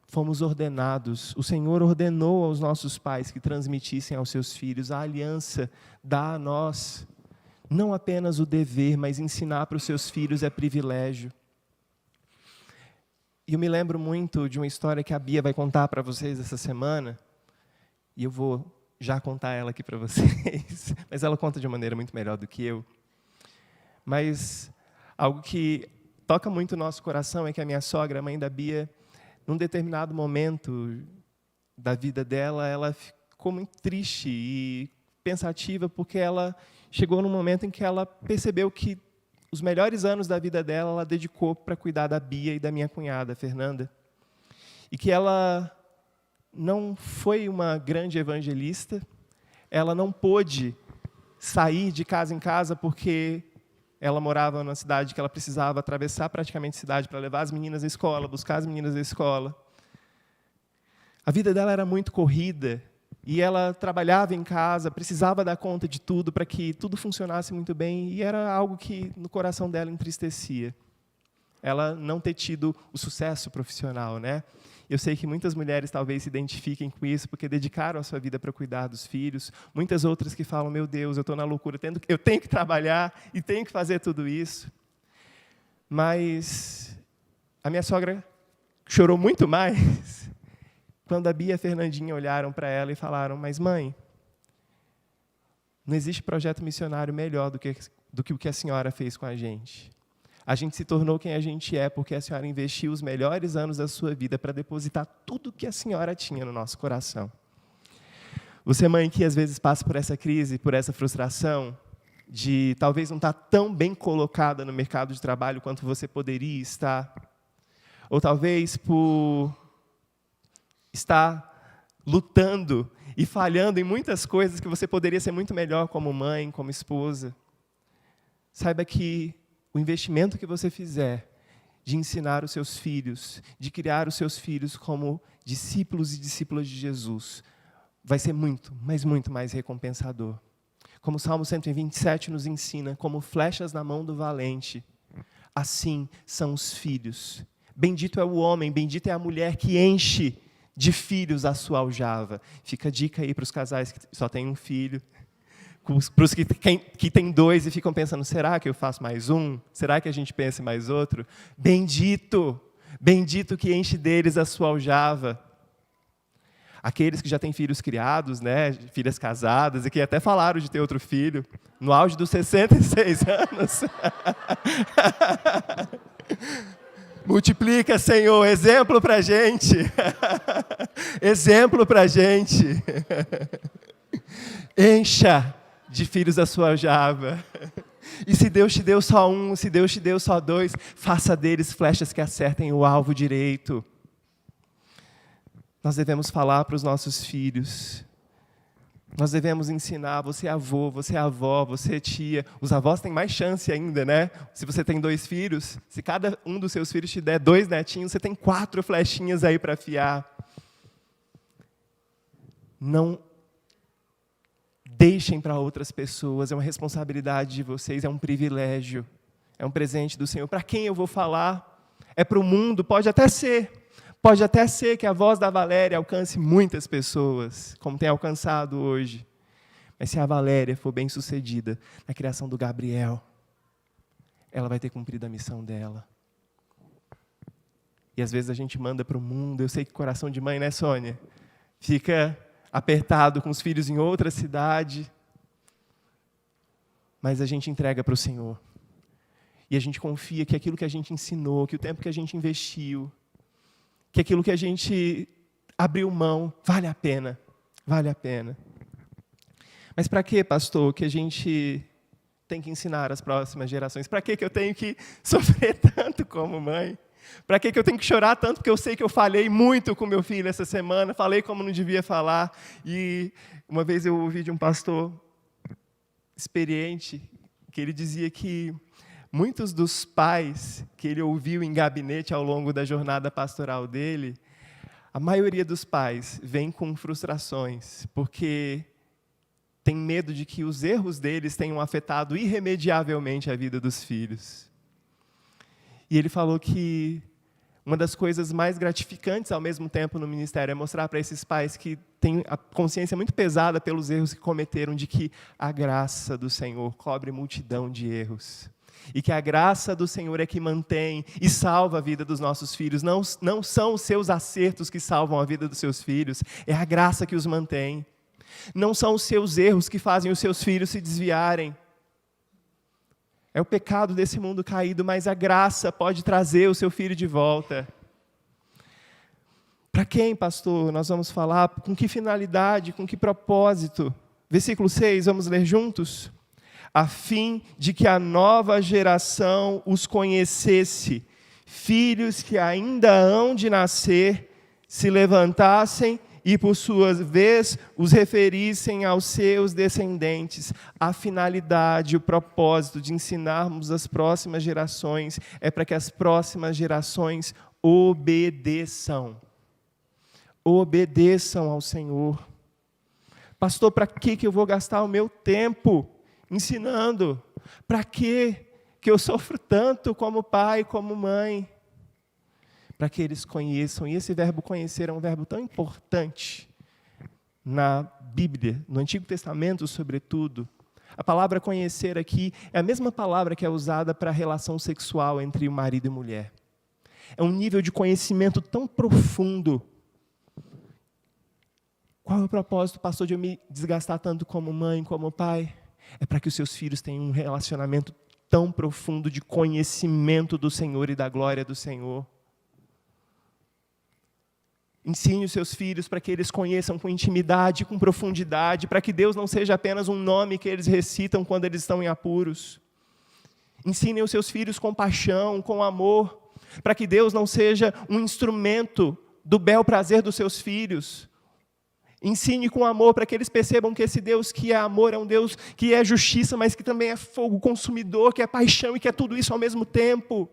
fomos ordenados. O Senhor ordenou aos nossos pais que transmitissem aos seus filhos. A aliança dá a nós não apenas o dever, mas ensinar para os seus filhos é privilégio. E eu me lembro muito de uma história que a Bia vai contar para vocês essa semana, e eu vou já contar ela aqui para vocês, mas ela conta de uma maneira muito melhor do que eu. Mas algo que toca muito o nosso coração é que a minha sogra, a mãe da Bia, num determinado momento da vida dela, ela ficou muito triste e pensativa, porque ela chegou num momento em que ela percebeu que os melhores anos da vida dela, ela dedicou para cuidar da Bia e da minha cunhada, Fernanda. E que ela não foi uma grande evangelista, ela não pôde sair de casa em casa porque ela morava numa cidade que ela precisava atravessar praticamente a cidade para levar as meninas à escola, buscar as meninas à escola. A vida dela era muito corrida, e ela trabalhava em casa, precisava dar conta de tudo para que tudo funcionasse muito bem, e era algo que no coração dela entristecia. Ela não ter tido o sucesso profissional, né? Eu sei que muitas mulheres talvez se identifiquem com isso, porque dedicaram a sua vida para cuidar dos filhos. Muitas outras que falam, meu Deus, eu estou na loucura, eu tenho que trabalhar e tenho que fazer tudo isso. Mas a minha sogra chorou muito mais quando a Bia e a Fernandinha olharam para ela e falaram, mas mãe, não existe projeto missionário melhor do que o que a senhora fez com a gente. A gente se tornou quem a gente é porque a senhora investiu os melhores anos da sua vida para depositar tudo que a senhora tinha no nosso coração. Você, mãe, que às vezes passa por essa crise, por essa frustração, de talvez não estar tão bem colocada no mercado de trabalho quanto você poderia estar, ou talvez por estar lutando e falhando em muitas coisas que você poderia ser muito melhor como mãe, como esposa. Saiba que o investimento que você fizer de ensinar os seus filhos, de criar os seus filhos como discípulos e discípulas de Jesus, vai ser muito, mas muito mais recompensador. Como o Salmo 127 nos ensina, como flechas na mão do valente, assim são os filhos. Bendito é o homem, bendita é a mulher que enche de filhos a sua aljava. Fica a dica aí para os casais que só têm um filho, para os que têm dois e ficam pensando, será que eu faço mais um? Será que a gente pensa em mais outro? Bendito, bendito que enche deles a sua aljava. Aqueles que já têm filhos criados, né, filhas casadas, e que até falaram de ter outro filho, no auge dos 66 anos. Multiplica, Senhor, exemplo para a gente. Exemplo para a gente. Encha de filhos a sua aljava. E se Deus te deu só um, se Deus te deu só dois, faça deles flechas que acertem o alvo direito. Nós devemos falar para os nossos filhos. Nós devemos ensinar, você é avô, você é avó, você é tia. Os avós têm mais chance ainda, né? Se você tem 2 filhos, se cada um dos seus filhos te der 2 netinhos, você tem 4 flechinhas aí para afiar. Não deixem para outras pessoas, é uma responsabilidade de vocês, é um privilégio, é um presente do Senhor. Para quem eu vou falar? É para o mundo? Pode até ser. Pode até ser que a voz da Valéria alcance muitas pessoas, como tem alcançado hoje. Mas se a Valéria for bem-sucedida na criação do Gabriel, ela vai ter cumprido a missão dela. E às vezes a gente manda para o mundo. Eu sei que coração de mãe, né, Sônia? Fica apertado com os filhos em outra cidade. Mas a gente entrega para o Senhor. E a gente confia que aquilo que a gente ensinou, que o tempo que a gente investiu, que aquilo que a gente abriu mão, vale a pena. Vale a pena. Mas para que, pastor, que a gente tem que ensinar as próximas gerações? Para que eu tenho que sofrer tanto como mãe? Para que eu tenho que chorar tanto? Porque eu sei que eu falei muito com meu filho essa semana, falei como não devia falar. E uma vez eu ouvi de um pastor experiente, que ele dizia que muitos dos pais que ele ouviu em gabinete ao longo da jornada pastoral dele, a maioria dos pais vem com frustrações, porque tem medo de que os erros deles tenham afetado irremediavelmente a vida dos filhos. E ele falou que uma das coisas mais gratificantes ao mesmo tempo no ministério é mostrar para esses pais que têm a consciência muito pesada pelos erros que cometeram, de que a graça do Senhor cobre multidão de erros. E que a graça do Senhor é que mantém e salva a vida dos nossos filhos. Não são os seus acertos que salvam a vida dos seus filhos, é a graça que os mantém. Não são os seus erros que fazem os seus filhos se desviarem. É o pecado desse mundo caído, mas a graça pode trazer o seu filho de volta. Para quem, pastor, nós vamos falar? Com que finalidade, com que propósito? Versículo 6, vamos ler juntos? A fim de que a nova geração os conhecesse, filhos que ainda hão de nascer, se levantassem e, por sua vez, os referissem aos seus descendentes. A finalidade, o propósito de ensinarmos as próximas gerações é para que as próximas gerações obedeçam. Obedeçam ao Senhor. Pastor, para que eu vou gastar o meu tempo ensinando? Para que eu sofro tanto como pai, como mãe? Para que eles conheçam. E esse verbo conhecer é um verbo tão importante na Bíblia, no Antigo Testamento, sobretudo. A palavra conhecer aqui é a mesma palavra que é usada para a relação sexual entre o marido e mulher. É um nível de conhecimento tão profundo. Qual é o propósito, pastor, de eu me desgastar tanto como mãe, como pai? É para que os seus filhos tenham um relacionamento tão profundo de conhecimento do Senhor e da glória do Senhor. Ensine os seus filhos para que eles conheçam com intimidade, com profundidade, para que Deus não seja apenas um nome que eles recitam quando eles estão em apuros. Ensine os seus filhos com paixão, com amor, para que Deus não seja um instrumento do bel prazer dos seus filhos. Ensine com amor para que eles percebam que esse Deus que é amor é um Deus que é justiça, mas que também é fogo consumidor, que é paixão e que é tudo isso ao mesmo tempo.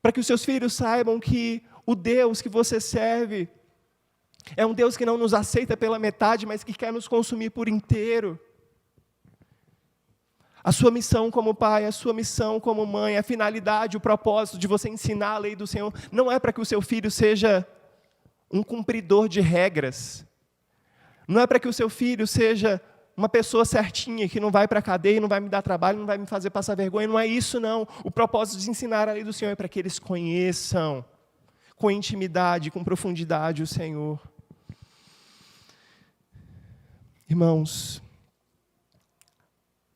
Para que os seus filhos saibam que o Deus que você serve é um Deus que não nos aceita pela metade, mas que quer nos consumir por inteiro. A sua missão como pai, a sua missão como mãe, a finalidade, o propósito de você ensinar a lei do Senhor, não é para que o seu filho seja um cumpridor de regras. Não é para que o seu filho seja uma pessoa certinha, que não vai para a cadeia, não vai me dar trabalho, não vai me fazer passar vergonha. Não é isso, não. O propósito de ensinar a lei do Senhor é para que eles conheçam com intimidade, com profundidade o Senhor. Irmãos,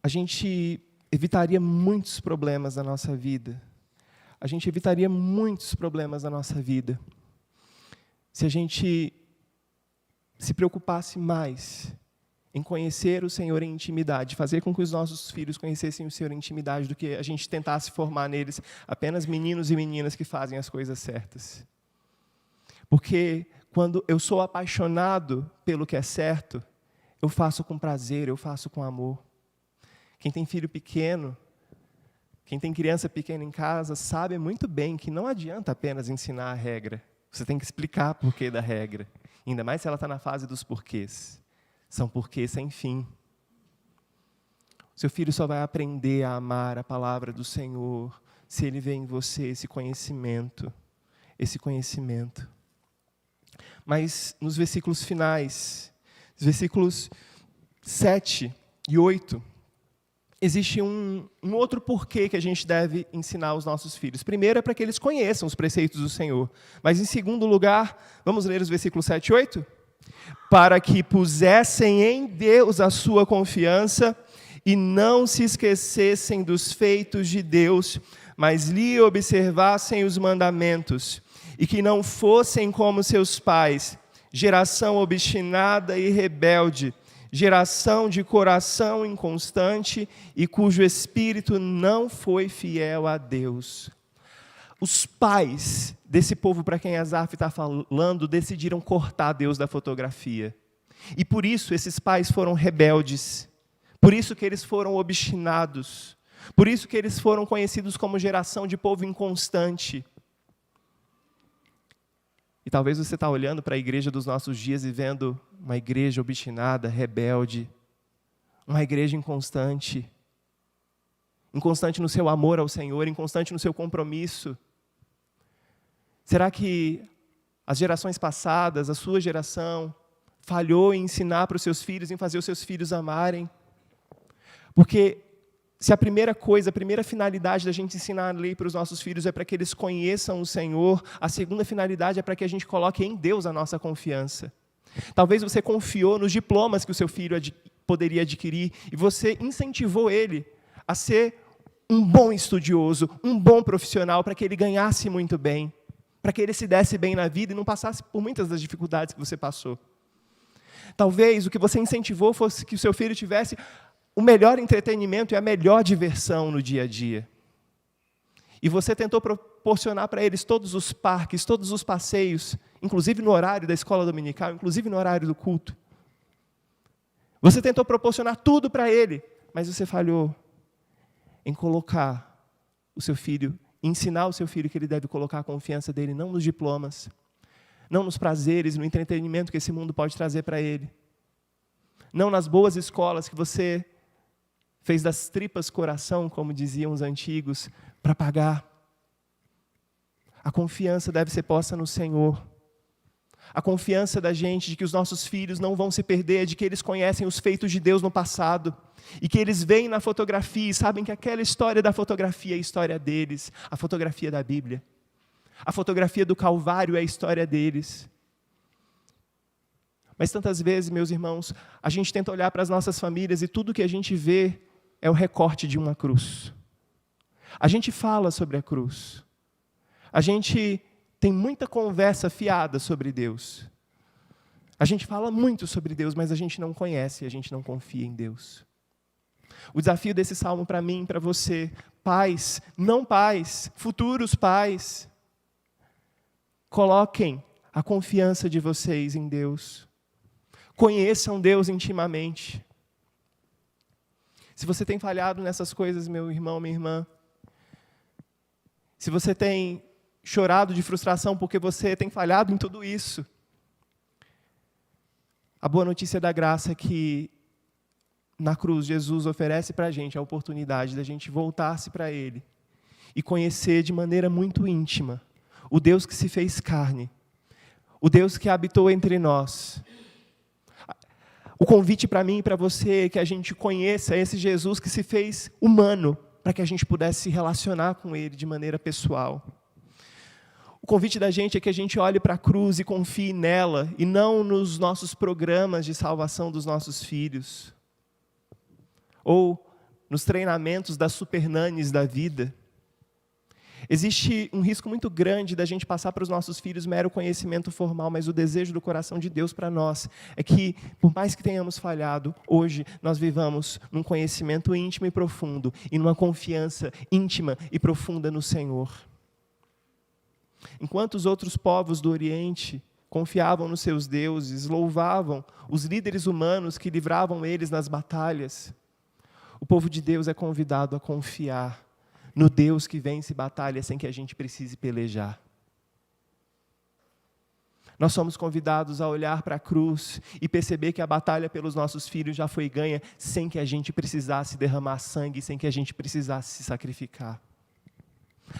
a gente evitaria muitos problemas na nossa vida. A gente evitaria muitos problemas na nossa vida se a gente se preocupasse mais em conhecer o Senhor em intimidade, fazer com que os nossos filhos conhecessem o Senhor em intimidade, do que a gente tentasse formar neles apenas meninos e meninas que fazem as coisas certas. Porque quando eu sou apaixonado pelo que é certo, eu faço com prazer, eu faço com amor. Quem tem filho pequeno, quem tem criança pequena em casa, sabe muito bem que não adianta apenas ensinar a regra. Você tem que explicar o porquê da regra. Ainda mais se ela está na fase dos porquês. São porquês sem fim. Seu filho só vai aprender a amar a palavra do Senhor se ele vê em você esse conhecimento. Esse conhecimento. Mas nos versículos finais, os versículos 7 e 8, existe um outro porquê que a gente deve ensinar aos nossos filhos. Primeiro é para que eles conheçam os preceitos do Senhor. Mas, em segundo lugar, vamos ler os versículos 7 e 8? Para que pusessem em Deus a sua confiança e não se esquecessem dos feitos de Deus, mas lhe observassem os mandamentos, e que não fossem como seus pais, geração obstinada e rebelde, geração de coração inconstante e cujo espírito não foi fiel a Deus. Os pais desse povo para quem Asaf está falando decidiram cortar Deus da fotografia. E por isso esses pais foram rebeldes. Por isso que eles foram obstinados. Por isso que eles foram conhecidos como geração de povo inconstante. E talvez você está olhando para a igreja dos nossos dias e vendo uma igreja obstinada, rebelde, uma igreja inconstante. Inconstante no seu amor ao Senhor, inconstante no seu compromisso. Será que as gerações passadas, a sua geração, falhou em ensinar para os seus filhos, em fazer os seus filhos amarem? Porque se a primeira coisa, a primeira finalidade da gente ensinar a lei para os nossos filhos é para que eles conheçam o Senhor, a segunda finalidade é para que a gente coloque em Deus a nossa confiança. Talvez você confiou nos diplomas que o seu filho poderia adquirir e você incentivou ele a ser um bom estudioso, um bom profissional, para que ele ganhasse muito bem, para que ele se desse bem na vida e não passasse por muitas das dificuldades que você passou. Talvez o que você incentivou fosse que o seu filho tivesse o melhor entretenimento e a melhor diversão no dia a dia. E você tentou proporcionar para eles todos os parques, todos os passeios, inclusive no horário da escola dominical, inclusive no horário do culto. Você tentou proporcionar tudo para ele, mas você falhou em colocar o seu filho, ensinar o seu filho que ele deve colocar a confiança dele não nos diplomas, não nos prazeres, no entretenimento que esse mundo pode trazer para ele, não nas boas escolas que você fez das tripas coração, como diziam os antigos, para pagar. A confiança deve ser posta no Senhor. A confiança da gente de que os nossos filhos não vão se perder, de que eles conhecem os feitos de Deus no passado, e que eles veem na fotografia e sabem que aquela história da fotografia é a história deles, a fotografia da Bíblia. A fotografia do Calvário é a história deles. Mas tantas vezes, meus irmãos, a gente tenta olhar para as nossas famílias e tudo que a gente vê é o recorte de uma cruz. A gente fala sobre a cruz. A gente tem muita conversa fiada sobre Deus. A gente fala muito sobre Deus, mas a gente não conhece, a gente não confia em Deus. O desafio desse salmo para mim, para você, pais, não pais, futuros pais, coloquem a confiança de vocês em Deus. Conheçam Deus intimamente. Se você tem falhado nessas coisas, meu irmão, minha irmã, se você tem chorado de frustração porque você tem falhado em tudo isso, a boa notícia da graça é que na cruz Jesus oferece para a gente a oportunidade da gente voltar-se para Ele e conhecer de maneira muito íntima o Deus que se fez carne, o Deus que habitou entre nós. O convite para mim e para você é que a gente conheça esse Jesus que se fez humano, para que a gente pudesse se relacionar com Ele de maneira pessoal. O convite da gente é que a gente olhe para a cruz e confie nela, e não nos nossos programas de salvação dos nossos filhos, ou nos treinamentos das supernanes da vida. Existe um risco muito grande da gente passar para os nossos filhos mero conhecimento formal, mas o desejo do coração de Deus para nós é que, por mais que tenhamos falhado, hoje nós vivamos num conhecimento íntimo e profundo, e numa confiança íntima e profunda no Senhor. Enquanto os outros povos do Oriente confiavam nos seus deuses, louvavam os líderes humanos que livravam eles nas batalhas, o povo de Deus é convidado a confiar no Deus que vence batalha sem que a gente precise pelejar. Nós somos convidados a olhar para a cruz e perceber que a batalha pelos nossos filhos já foi ganha sem que a gente precisasse derramar sangue, sem que a gente precisasse se sacrificar.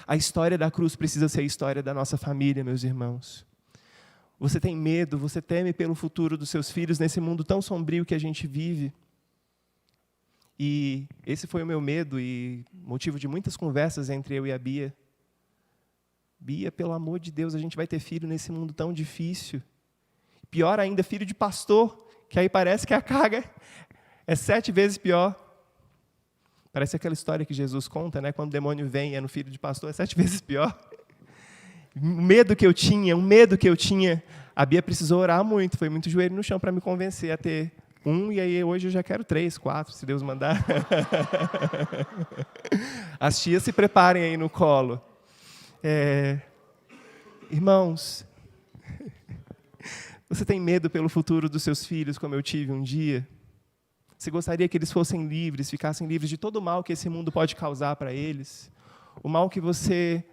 A história da cruz precisa ser a história da nossa família, meus irmãos. Você tem medo, você teme pelo futuro dos seus filhos nesse mundo tão sombrio que a gente vive. E esse foi o meu medo e motivo de muitas conversas entre eu e a Bia. Bia, pelo amor de Deus, a gente vai ter filho nesse mundo tão difícil. Pior ainda, filho de pastor, que aí parece que a carga é 7 vezes pior. Parece aquela história que Jesus conta, né? Quando o demônio vem e é no filho de pastor, é 7 vezes pior. O medo que eu tinha, a Bia precisou orar muito, foi muito joelho no chão para me convencer a ter um, e aí hoje eu já quero 3, 4, se Deus mandar. As tias se preparem aí no colo. Irmãos, você tem medo pelo futuro dos seus filhos, como eu tive um dia? Você gostaria que eles fossem livres, ficassem livres de todo o mal que esse mundo pode causar para eles? O mal que você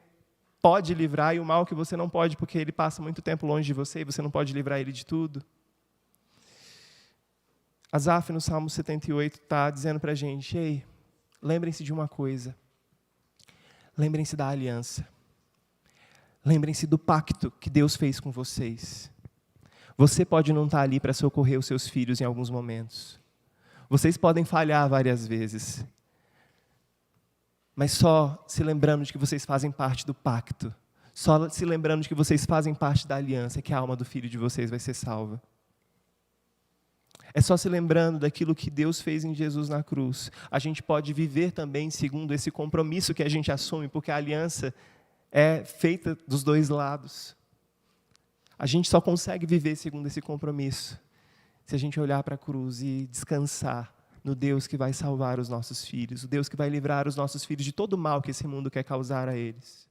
pode livrar e o mal que você não pode, porque ele passa muito tempo longe de você e você não pode livrar ele de tudo? Asaf, no Salmo 78, está dizendo para a gente, ei, lembrem-se de uma coisa. Lembrem-se da aliança. Lembrem-se do pacto que Deus fez com vocês. Você pode não estar ali para socorrer os seus filhos em alguns momentos. Vocês podem falhar várias vezes. Mas só se lembrando de que vocês fazem parte do pacto, só se lembrando de que vocês fazem parte da aliança, que a alma do filho de vocês vai ser salva. É só se lembrando daquilo que Deus fez em Jesus na cruz. A gente pode viver também segundo esse compromisso que a gente assume, porque a aliança é feita dos dois lados. A gente só consegue viver segundo esse compromisso se a gente olhar para a cruz e descansar no Deus que vai salvar os nossos filhos, o Deus que vai livrar os nossos filhos de todo o mal que esse mundo quer causar a eles.